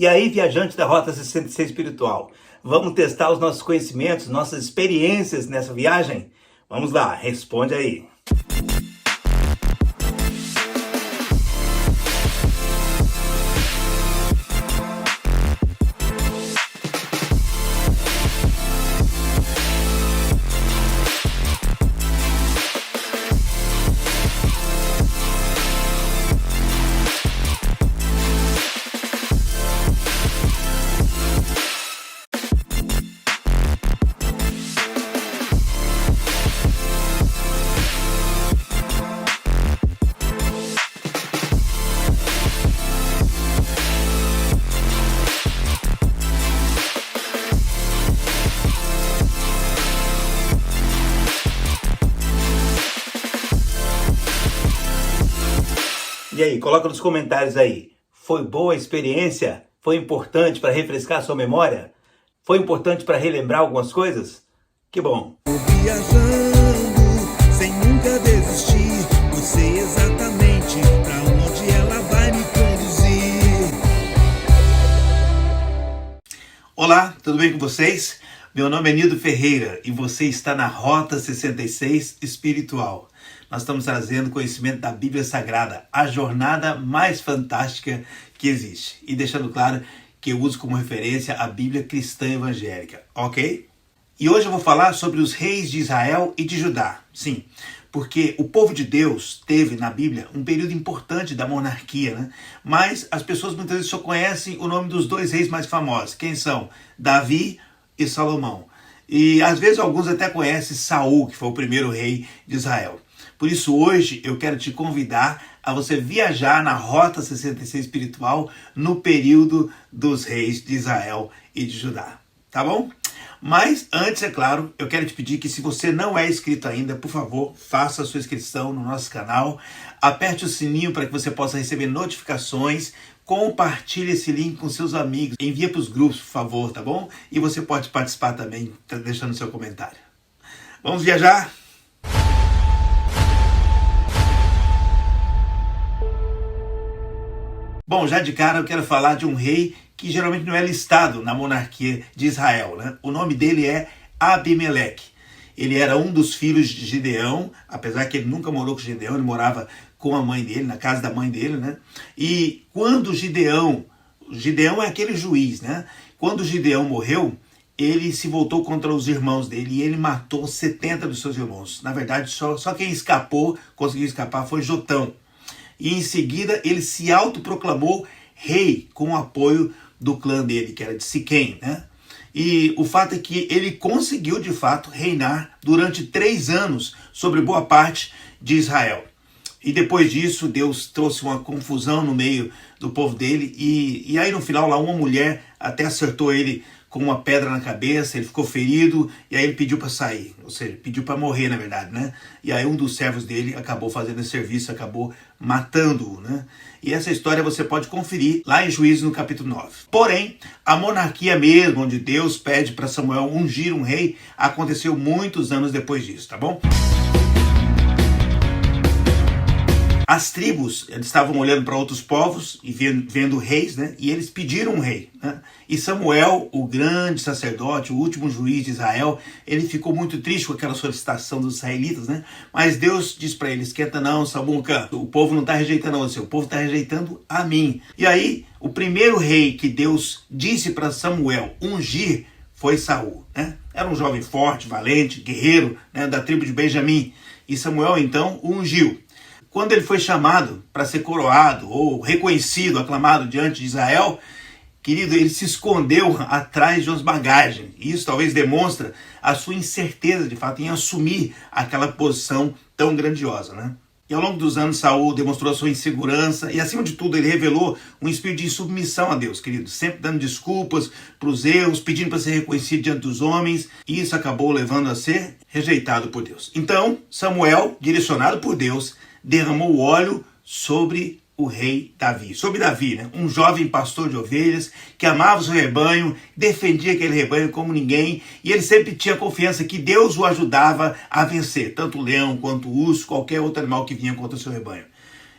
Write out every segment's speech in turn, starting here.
E aí, viajante da Rota 66 Espiritual, vamos testar os nossos conhecimentos, nossas experiências nessa viagem? Vamos lá, responde aí. E aí, coloca nos comentários aí. Foi boa a experiência? Foi importante para refrescar a sua memória? Foi importante para relembrar algumas coisas? Que bom! Viajando, sem nunca desistir, eu sei exatamente para onde ela vai me conduzir. Olá, tudo bem com vocês? Meu nome é Nildo Ferreira e você está na Rota 66 Espiritual. Nós estamos trazendo conhecimento da Bíblia Sagrada, a jornada mais fantástica que existe. E deixando claro que eu uso como referência a Bíblia cristã evangélica, ok? E hoje eu vou falar sobre os reis de Israel e de Judá. Sim, porque o povo de Deus teve na Bíblia um período importante da monarquia, né? Mas as pessoas muitas vezes só conhecem o nome dos dois reis mais famosos. Quem são? Davi e Salomão. E às vezes alguns até conhecem Saul, que foi o primeiro rei de Israel. Por isso hoje eu quero te convidar a você viajar na Rota 66 Espiritual no período dos reis de Israel e de Judá, tá bom? Mas antes, é claro, eu quero te pedir que se você não é inscrito ainda, por favor, faça a sua inscrição no nosso canal, aperte o sininho para que você possa receber notificações, compartilhe esse link com seus amigos, envia para os grupos, por favor, tá bom? E você pode participar também, deixando seu comentário. Vamos viajar? Bom, já de cara eu quero falar de um rei que geralmente não é listado na monarquia de Israel, né? O nome dele é Abimeleque. Ele era um dos filhos de Gideão, apesar que ele nunca morou com Gideão, ele morava com a mãe dele, na casa da mãe dele, né? E quando Gideão é aquele juiz, né? Quando Gideão morreu, ele se voltou contra os irmãos dele e ele matou 70 dos seus irmãos. Na verdade, só quem conseguiu escapar foi Jotão. E em seguida ele se autoproclamou rei com o apoio do clã dele, que era de Siquém, né? E o fato é que ele conseguiu de fato reinar durante 3 anos sobre boa parte de Israel. E depois disso Deus trouxe uma confusão no meio do povo dele e aí no final lá uma mulher até acertou ele com uma pedra na cabeça, ele ficou ferido e aí ele pediu para sair, ou seja, pediu para morrer na verdade, né? E aí um dos servos dele acabou fazendo esse serviço, acabou matando-o, né? E essa história você pode conferir lá em Juízes no capítulo 9. Porém, a monarquia mesmo, onde Deus pede para Samuel ungir um rei, aconteceu muitos anos depois disso, tá bom? As tribos eles estavam olhando para outros povos e vendo reis, né? E eles pediram um rei, né? E Samuel, o grande sacerdote, o último juiz de Israel, ele ficou muito triste com aquela solicitação dos israelitas, né? Mas Deus diz para ele: esquenta não, Samuca, o povo não está rejeitando você, o povo está rejeitando a mim. E aí, o primeiro rei que Deus disse para Samuel ungir foi Saul, né? Era um jovem forte, valente, guerreiro, né? Da tribo de Benjamim. E Samuel então o ungiu. Quando ele foi chamado para ser coroado ou reconhecido, aclamado diante de Israel, querido, ele se escondeu atrás de umas bagagens. E isso talvez demonstra a sua incerteza, de fato, em assumir aquela posição tão grandiosa, né? E ao longo dos anos, Saul demonstrou a sua insegurança e, acima de tudo, ele revelou um espírito de submissão a Deus, querido. Sempre dando desculpas para os erros, pedindo para ser reconhecido diante dos homens. E isso acabou levando a ser rejeitado por Deus. Então, Samuel, direcionado por Deus, derramou o óleo sobre o rei Davi. Sobre Davi, né? Um jovem pastor de ovelhas que amava o seu rebanho, defendia aquele rebanho como ninguém, e ele sempre tinha confiança que Deus o ajudava a vencer, tanto o leão quanto o urso, qualquer outro animal que vinha contra o seu rebanho.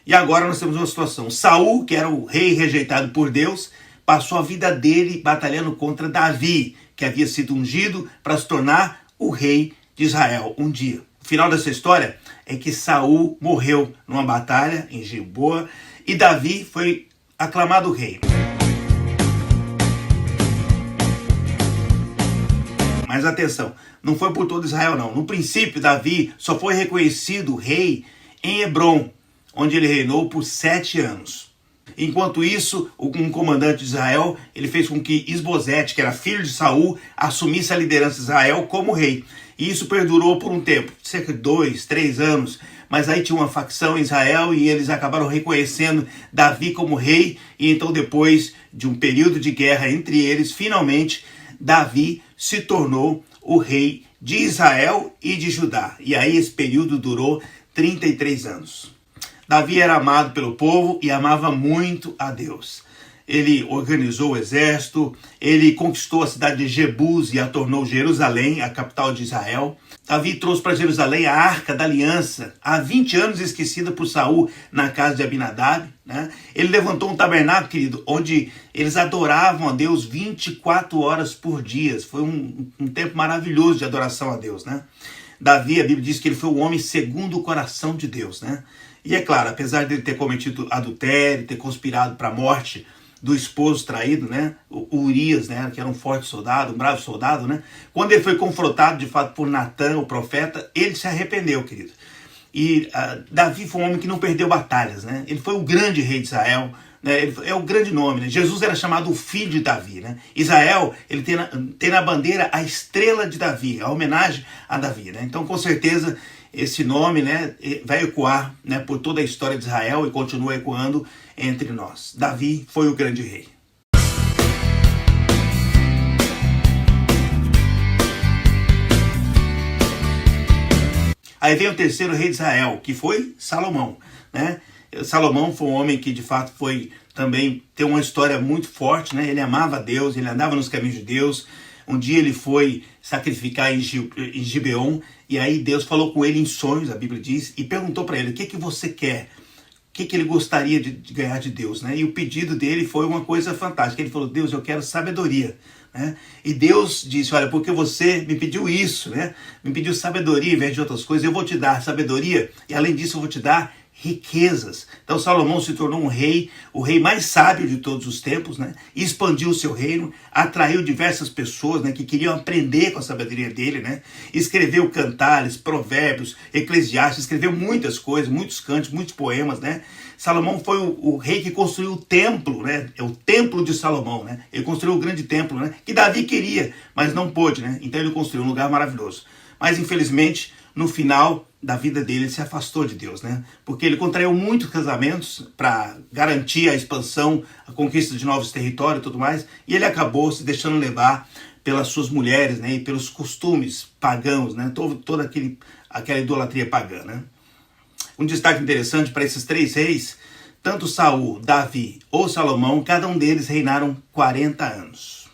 E agora nós temos uma situação. Saul, que era o rei rejeitado por Deus, passou a vida dele batalhando contra Davi, que havia sido ungido para se tornar o rei de Israel um dia. O final dessa história é que Saul morreu numa batalha em Gilboa e Davi foi aclamado rei. Mas atenção, não foi por todo Israel não. No princípio, Davi só foi reconhecido rei em Hebrom, onde ele reinou por 7 anos. Enquanto isso, um comandante de Israel, ele fez com que Isbosete, que era filho de Saul, assumisse a liderança de Israel como rei. E isso perdurou por um tempo, cerca de 2, 3 anos. Mas aí tinha uma facção em Israel e eles acabaram reconhecendo Davi como rei. E então, depois de um período de guerra entre eles, finalmente, Davi se tornou o rei de Israel e de Judá. E aí esse período durou 33 anos. Davi era amado pelo povo e amava muito a Deus. Ele organizou o exército, ele conquistou a cidade de Jebus e a tornou Jerusalém, a capital de Israel. Davi trouxe para Jerusalém a Arca da Aliança, há 20 anos esquecida por Saul na casa de Abinadab. Ele levantou um tabernáculo, querido, onde eles adoravam a Deus 24 horas por dia. Foi um tempo maravilhoso de adoração a Deus. Davi, a Bíblia diz que ele foi um homem segundo o coração de Deus. E é claro, apesar de ele ter cometido adultério, ter conspirado para a morte do esposo traído, o Urias, que era um forte soldado, um bravo soldado, quando ele foi confrontado de fato por Natã, o profeta, ele se arrependeu, querido. E Davi foi um homem que não perdeu batalhas, ele foi o grande rei de Israel, ele é o grande nome, Jesus era chamado o filho de Davi, Israel, ele tem na bandeira a estrela de Davi, a homenagem a Davi, Então, com certeza, esse nome vai ecoar por toda a história de Israel e continua ecoando entre nós. Davi foi o grande rei. Aí vem o terceiro rei de Israel, que foi Salomão. Salomão foi um homem que de fato também tem uma história muito forte. Ele amava a Deus, ele andava nos caminhos de Deus. Um dia ele foi sacrificar em Gibeon, e aí Deus falou com ele em sonhos, a Bíblia diz, e perguntou para ele, o que você quer? O que ele gostaria de ganhar de Deus? E o pedido dele foi uma coisa fantástica. Ele falou, Deus, eu quero sabedoria. E Deus disse, olha, porque você me pediu isso, me pediu sabedoria em vez de outras coisas, eu vou te dar sabedoria, e além disso eu vou te dar riquezas. Então Salomão se tornou um rei, o rei mais sábio de todos os tempos, expandiu o seu reino, atraiu diversas pessoas que queriam aprender com a sabedoria dele, escreveu cantares, provérbios, Eclesiastes, escreveu muitas coisas, muitos cantos, muitos poemas, Salomão foi o rei que construiu o templo, é o templo de Salomão, ele construiu o grande templo, que Davi queria, mas não pôde, então ele construiu um lugar maravilhoso. Mas infelizmente, no final da vida dele, ele se afastou de Deus, porque ele contraiu muitos casamentos para garantir a expansão, a conquista de novos territórios e tudo mais, e ele acabou se deixando levar pelas suas mulheres, e pelos costumes pagãos, toda aquela idolatria pagã. Um destaque interessante para esses 3 reis, tanto Saul, Davi ou Salomão, cada um deles reinaram 40 anos.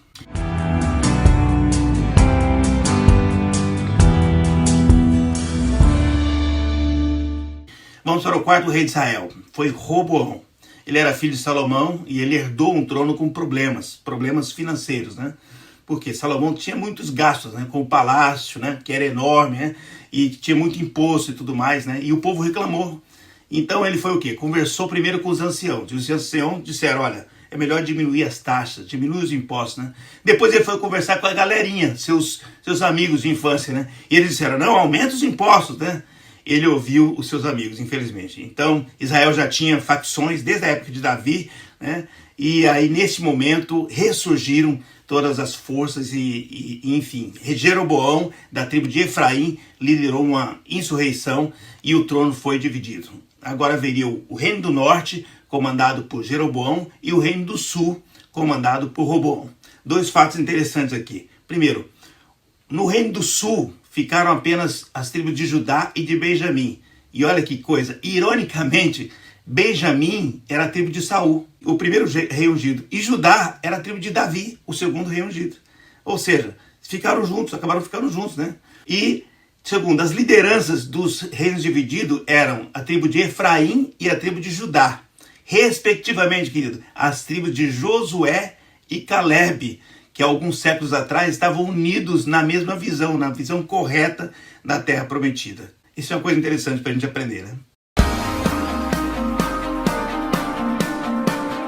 Vamos para o quarto rei de Israel, foi Roboão. Ele era filho de Salomão e ele herdou um trono com problemas financeiros, Porque Salomão tinha muitos gastos, com o palácio, que era enorme, e tinha muito imposto e tudo mais, e o povo reclamou. Então ele foi o quê? Conversou primeiro com os anciãos, e os anciãos disseram, olha, é melhor diminuir as taxas, diminuir os impostos, Depois ele foi conversar com a galerinha, seus amigos de infância, E eles disseram, não, aumenta os impostos, Ele ouviu os seus amigos, infelizmente. Então, Israel já tinha facções desde a época de Davi, e aí nesse momento ressurgiram todas as forças e enfim, Jeroboão, da tribo de Efraim, liderou uma insurreição e o trono foi dividido. Agora haveria o reino do norte, comandado por Jeroboão, e o reino do sul, comandado por Roboão. 2 fatos interessantes aqui. Primeiro, no reino do sul, ficaram apenas as tribos de Judá e de Benjamim. E olha que coisa, ironicamente, Benjamim era a tribo de Saul, o primeiro rei ungido, e Judá era a tribo de Davi, o segundo rei ungido. Ou seja, ficaram juntos, acabaram ficando juntos, E, segundo, as lideranças dos reinos divididos eram a tribo de Efraim e a tribo de Judá. Respectivamente, querido, as tribos de Josué e Caleb, que alguns séculos atrás estavam unidos na mesma visão, na visão correta da Terra Prometida. Isso é uma coisa interessante para a gente aprender, né?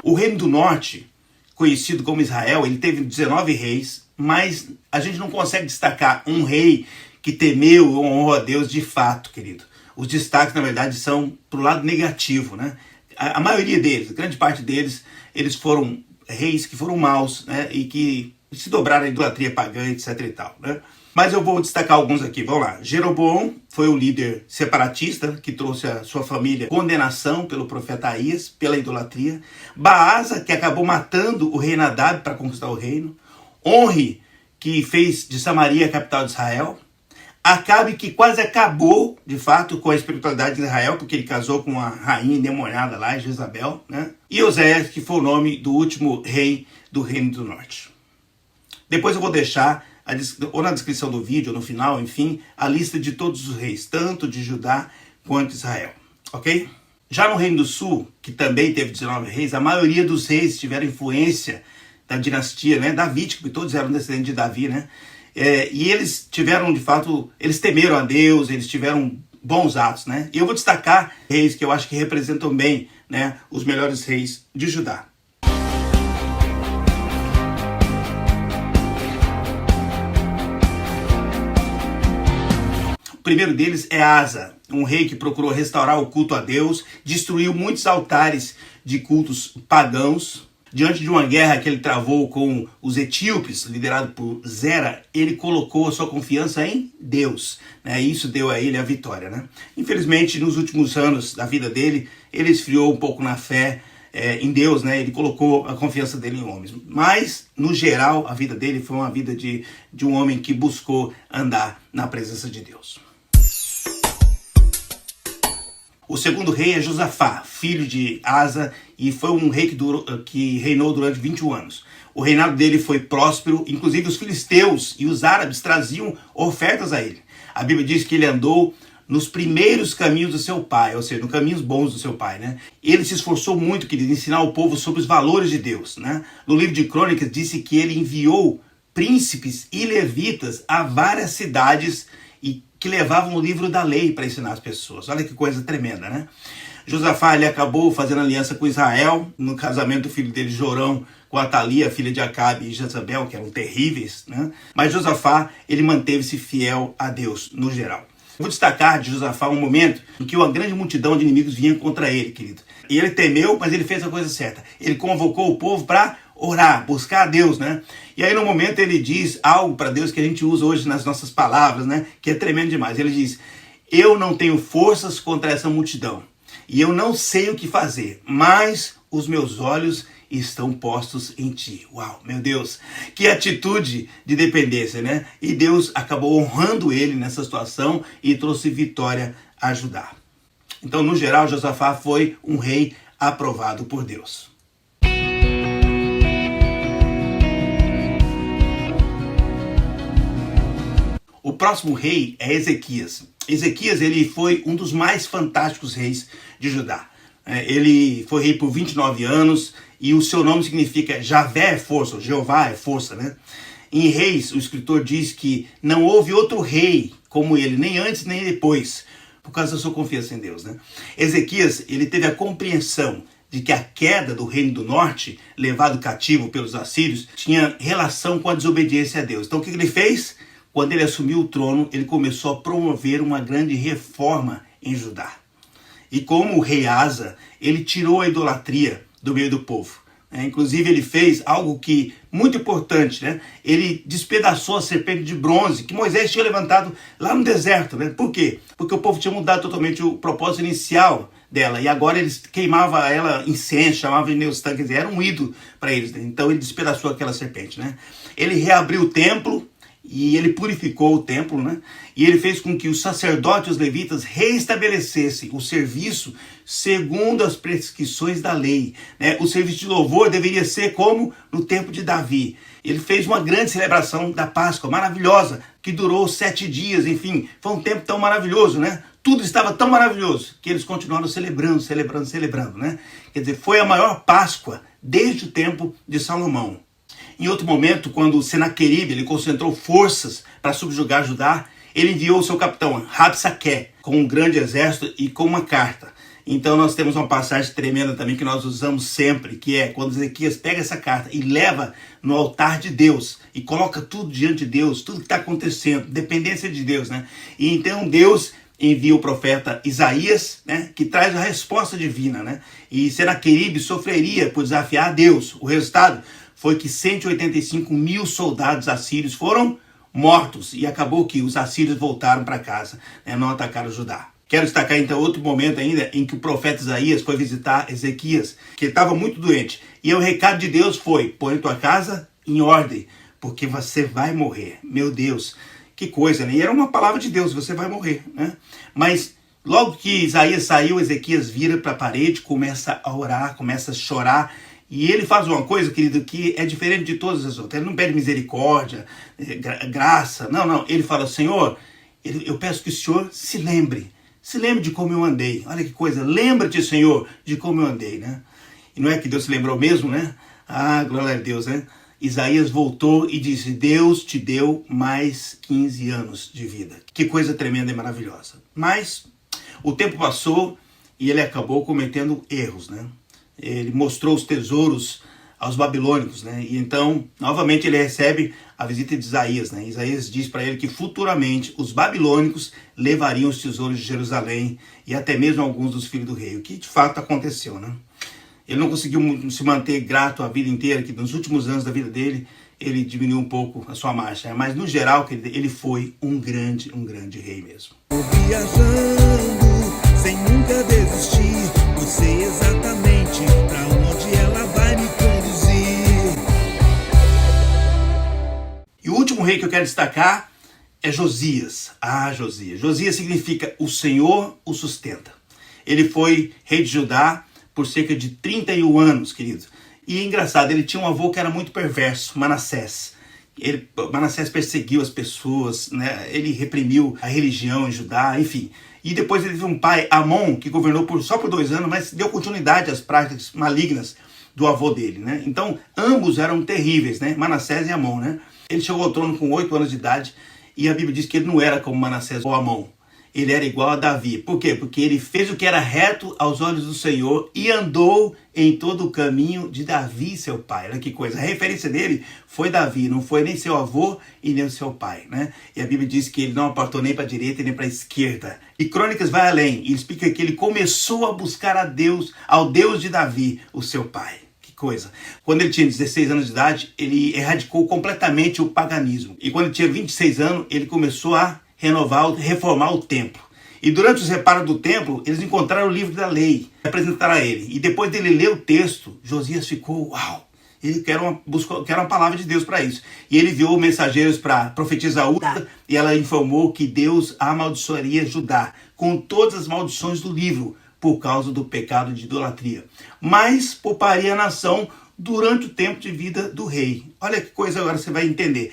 O Reino do Norte, conhecido como Israel, ele teve 19 reis, mas a gente não consegue destacar um rei que temeu e honrou a Deus de fato, querido. Os destaques, na verdade, são pro lado negativo, né? A maioria deles, a grande parte deles, eles foram reis que foram maus, né? E que se dobraram à idolatria pagã, etc e tal, né? Mas eu vou destacar alguns aqui, vamos lá. Jeroboão foi o líder separatista que trouxe a sua família condenação pelo profeta Aías, pela idolatria. Baasa, que acabou matando o rei Nadab para conquistar o reino. Onri, que fez de Samaria a capital de Israel. Acabe, que quase acabou, de fato, com a espiritualidade de Israel, porque ele casou com uma rainha endemoniada lá, Jezabel, né? E Oséias, que foi o nome do último rei do Reino do Norte. Depois eu vou deixar, ou na descrição do vídeo, ou no final, enfim, a lista de todos os reis, tanto de Judá quanto de Israel, ok? Já no Reino do Sul, que também teve 19 reis, a maioria dos reis tiveram influência da dinastia, né, davídica, porque todos eram descendentes de Davi, né? E eles tiveram, de fato, eles temeram a Deus, eles tiveram bons atos, né? E eu vou destacar reis que eu acho que representam bem, né, os melhores reis de Judá. O primeiro deles é Asa, um rei que procurou restaurar o culto a Deus, destruiu muitos altares de cultos pagãos. Diante de uma guerra que ele travou com os etíopes, liderado por Zera, ele colocou a sua confiança em Deus, né? E isso deu a ele a vitória, né? Infelizmente, nos últimos anos da vida dele, ele esfriou um pouco na fé em Deus, né? Ele colocou a confiança dele em homens. Mas, no geral, a vida dele foi uma vida de um homem que buscou andar na presença de Deus. O segundo rei é Josafá, filho de Asa, e foi um rei que reinou durante 21 anos. O reinado dele foi próspero, inclusive os filisteus e os árabes traziam ofertas a ele. A Bíblia diz que ele andou nos primeiros caminhos do seu pai, ou seja, nos caminhos bons do seu pai, né? Ele se esforçou muito, querido, em ensinar o povo sobre os valores de Deus, né? No livro de Crônicas disse que ele enviou príncipes e levitas a várias cidades e que levavam o livro da lei para ensinar as pessoas. Olha que coisa tremenda, né? Josafá, ele acabou fazendo aliança com Israel, no casamento do filho dele, Jorão, com Atalia, filha de Acabe e Jezabel, que eram terríveis, né? Mas Josafá, ele manteve-se fiel a Deus, no geral. Vou destacar de Josafá um momento em que uma grande multidão de inimigos vinha contra ele, querido. E ele temeu, mas ele fez a coisa certa. Ele convocou o povo para orar, buscar a Deus, né? E aí no momento ele diz algo para Deus que a gente usa hoje nas nossas palavras, né? Que é tremendo demais. Ele diz: eu não tenho forças contra essa multidão e eu não sei o que fazer, mas os meus olhos estão postos em ti. Uau, meu Deus, que atitude de dependência, né? E Deus acabou honrando ele nessa situação e trouxe vitória a Judá. Então, no geral, Josafá foi um rei aprovado por Deus. O próximo rei é Ezequias. Ezequias, ele foi um dos mais fantásticos reis de Judá. Ele foi rei por 29 anos e o seu nome significa Javé é força, ou Jeová é força, né? Em Reis, o escritor diz que não houve outro rei como ele, nem antes nem depois, por causa da sua confiança em Deus, né? Ezequias, ele teve a compreensão de que a queda do Reino do Norte, levado cativo pelos assírios, tinha relação com a desobediência a Deus. Então o que ele fez? Quando ele assumiu o trono, ele começou a promover uma grande reforma em Judá. E como o rei Asa, ele tirou a idolatria do meio do povo. Inclusive ele fez algo que muito importante, né? Ele despedaçou a serpente de bronze que Moisés tinha levantado lá no deserto, né? Por quê? Porque o povo tinha mudado totalmente o propósito inicial dela e agora eles queimavam ela incenso, chamavam de Neustã, quer dizer, era um ídolo para eles, né? Então ele despedaçou aquela serpente, né? Ele reabriu o templo e ele purificou o templo, né? E ele fez com que os sacerdotes e os levitas reestabelecessem o serviço segundo as prescrições da lei, né? O serviço de louvor deveria ser como no tempo de Davi. Ele fez uma grande celebração da Páscoa, maravilhosa, que durou 7 dias, enfim, foi um tempo tão maravilhoso, né? Tudo estava tão maravilhoso que eles continuaram celebrando, né? Quer dizer, foi a maior Páscoa desde o tempo de Salomão. Em outro momento, quando Senaqueribe ele concentrou forças para subjugar Judá, ele enviou o seu capitão Rabsaque com um grande exército e com uma carta. Então nós temos uma passagem tremenda também que nós usamos sempre, que é quando Ezequias pega essa carta e leva no altar de Deus e coloca tudo diante de Deus, tudo que está acontecendo, dependência de Deus, né? E então Deus envia o profeta Isaías, né, que traz a resposta divina, né? E Senaqueribe sofreria por desafiar a Deus. O resultado foi que 185 mil soldados assírios foram mortos e acabou que os assírios voltaram para casa, né, não atacaram Judá. Quero destacar então outro momento ainda em que o profeta Isaías foi visitar Ezequias, que estava muito doente. E o recado de Deus foi: põe tua casa em ordem, porque você vai morrer. Meu Deus, que coisa, né? E era uma palavra de Deus, você vai morrer, né? Mas logo que Isaías saiu, Ezequias vira para a parede, começa a orar, começa a chorar. E ele faz uma coisa, querido, que é diferente de todas as outras. Ele não pede misericórdia, graça. Não. Ele fala: Senhor, eu peço que o Senhor se lembre de como eu andei. Olha que coisa, lembra-te, Senhor, de como eu andei, né? E não é que Deus se lembrou mesmo, né? Ah, glória a Deus, né? Isaías voltou e disse: Deus te deu mais 15 anos de vida. Que coisa tremenda e maravilhosa. Mas o tempo passou e ele acabou cometendo erros, né? Ele mostrou os tesouros aos babilônicos, né? E então, novamente, ele recebe a visita de Isaías, né? Isaías diz para ele que futuramente os babilônicos levariam os tesouros de Jerusalém e até mesmo alguns dos filhos do rei, o que de fato aconteceu, né? Ele não conseguiu se manter grato a vida inteira, que nos últimos anos da vida dele, ele diminuiu um pouco a sua marcha, né? Mas no geral, ele foi um grande rei mesmo. Viajando, sem nunca desistir, eu sei exatamente pra onde ela vai me conduzir. E o último rei que eu quero destacar é Josias. Ah, Josias. Josias significa o Senhor o sustenta. Ele foi rei de Judá por cerca de 31 anos, querido. E é engraçado, ele tinha um avô que era muito perverso, Manassés. Manassés perseguiu as pessoas, né? Ele reprimiu a religião em Judá, enfim. E depois ele teve um pai, Amon, que governou só por 2 anos, mas deu continuidade às práticas malignas do avô dele, né? Então, ambos eram terríveis, né? Manassés e Amon, né? Ele chegou ao trono com 8 anos de idade e a Bíblia diz que ele não era como Manassés ou Amon. Ele era igual a Davi. Por quê? Porque ele fez o que era reto aos olhos do Senhor e andou em todo o caminho de Davi, seu pai. Olha que coisa. A referência dele foi Davi, não foi nem seu avô e nem o seu pai, né? E a Bíblia diz que ele não apartou nem para a direita nem para a esquerda. E Crônicas vai além e explica que ele começou a buscar a Deus, ao Deus de Davi, o seu pai. Que coisa. Quando ele tinha 16 anos de idade, ele erradicou completamente o paganismo. E quando ele tinha 26 anos, ele começou a reformar o templo. E durante os reparos do templo, eles encontraram o livro da lei, apresentaram a ele. E depois dele ler o texto, Josias ficou, uau, ele quer uma palavra de Deus para isso. E ele enviou mensageiros para profetizar Uda, e ela informou que Deus amaldiçoaria Judá com todas as maldições do livro, por causa do pecado de idolatria. Mas pouparia a nação durante o tempo de vida do rei. Olha que coisa, agora você vai entender.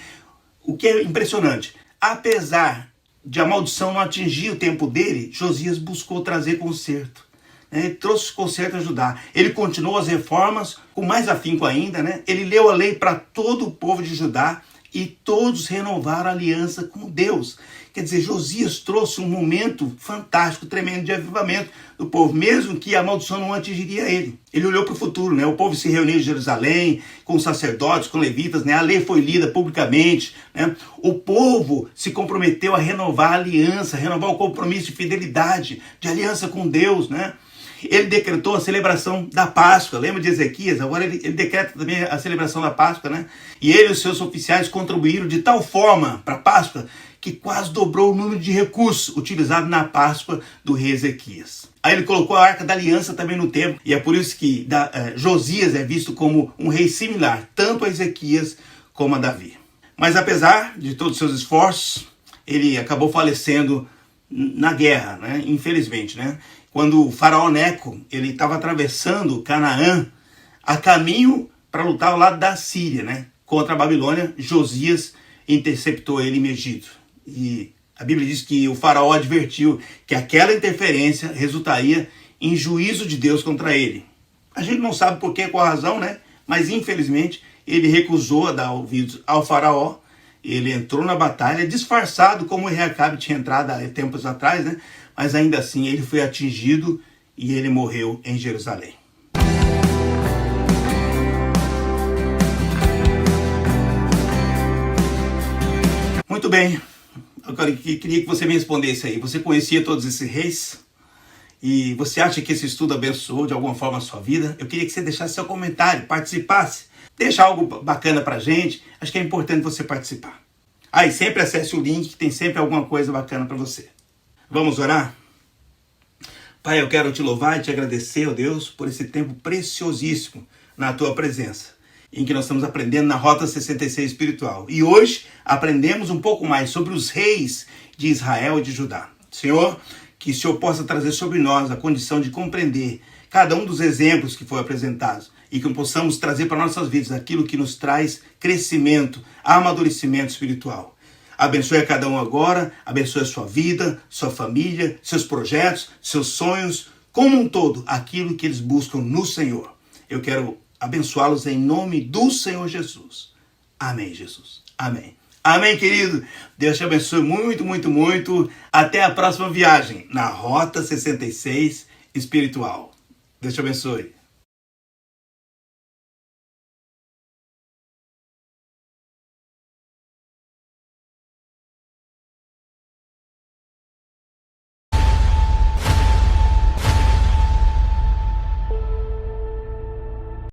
O que é impressionante, apesar de a maldição não atingir o tempo dele, Josias buscou trazer conserto. Ele trouxe conserto a Judá. Ele continuou as reformas com mais afinco ainda, né? Ele leu a lei para todo o povo de Judá e todos renovaram a aliança com Deus. Quer dizer, Josias trouxe um momento fantástico, tremendo de avivamento do povo, mesmo que a maldição não atingiria ele. Ele olhou para o futuro, né? O povo se reuniu em Jerusalém, com os sacerdotes, com levitas, né? A lei foi lida publicamente, né? O povo se comprometeu a renovar a aliança, renovar o compromisso de fidelidade, de aliança com Deus, né? Ele decretou a celebração da Páscoa. Lembra de Ezequias? Agora ele decreta também a celebração da Páscoa, né? E ele e os seus oficiais contribuíram de tal forma para a Páscoa que quase dobrou o número de recursos utilizados na Páscoa do rei Ezequias. Aí ele colocou a Arca da Aliança também no templo, e é por isso que Josias é visto como um rei similar, tanto a Ezequias como a Davi. Mas apesar de todos os seus esforços, ele acabou falecendo na guerra, né? Infelizmente, né? Quando o faraó Neco ele estava atravessando Canaã a caminho para lutar ao lado da Síria, né? Contra a Babilônia, Josias interceptou ele em Egito. E a Bíblia diz que o faraó advertiu que aquela interferência resultaria em juízo de Deus contra ele. A gente não sabe por que, qual a razão, né? Mas infelizmente ele recusou a dar ouvidos ao faraó. Ele entrou na batalha disfarçado como o rei Acabe tinha entrado há tempos atrás, né? Mas ainda assim ele foi atingido e ele morreu em Jerusalém. Muito bem, agora eu queria que você me respondesse aí. Você conhecia todos esses reis? E você acha que esse estudo abençoou de alguma forma a sua vida? Eu queria que você deixasse seu comentário, participasse. Deixa algo bacana pra gente. Acho que é importante você participar. Aí sempre acesse o link, que tem sempre alguma coisa bacana para você. Vamos orar? Pai, eu quero te louvar e te agradecer, ó Deus, por esse tempo preciosíssimo na tua presença, em que nós estamos aprendendo na Rota 66 Espiritual. E hoje aprendemos um pouco mais sobre os reis de Israel e de Judá. Senhor, que o Senhor possa trazer sobre nós a condição de compreender cada um dos exemplos que foi apresentados e que possamos trazer para nossas vidas aquilo que nos traz crescimento, amadurecimento espiritual. Abençoe a cada um agora, abençoe a sua vida, sua família, seus projetos, seus sonhos, como um todo, aquilo que eles buscam no Senhor. Eu quero abençoá-los em nome do Senhor Jesus. Amém, Jesus. Amém. Amém, querido. Deus te abençoe muito, muito, muito. Até a próxima viagem na Rota 66 Espiritual. Deus te abençoe.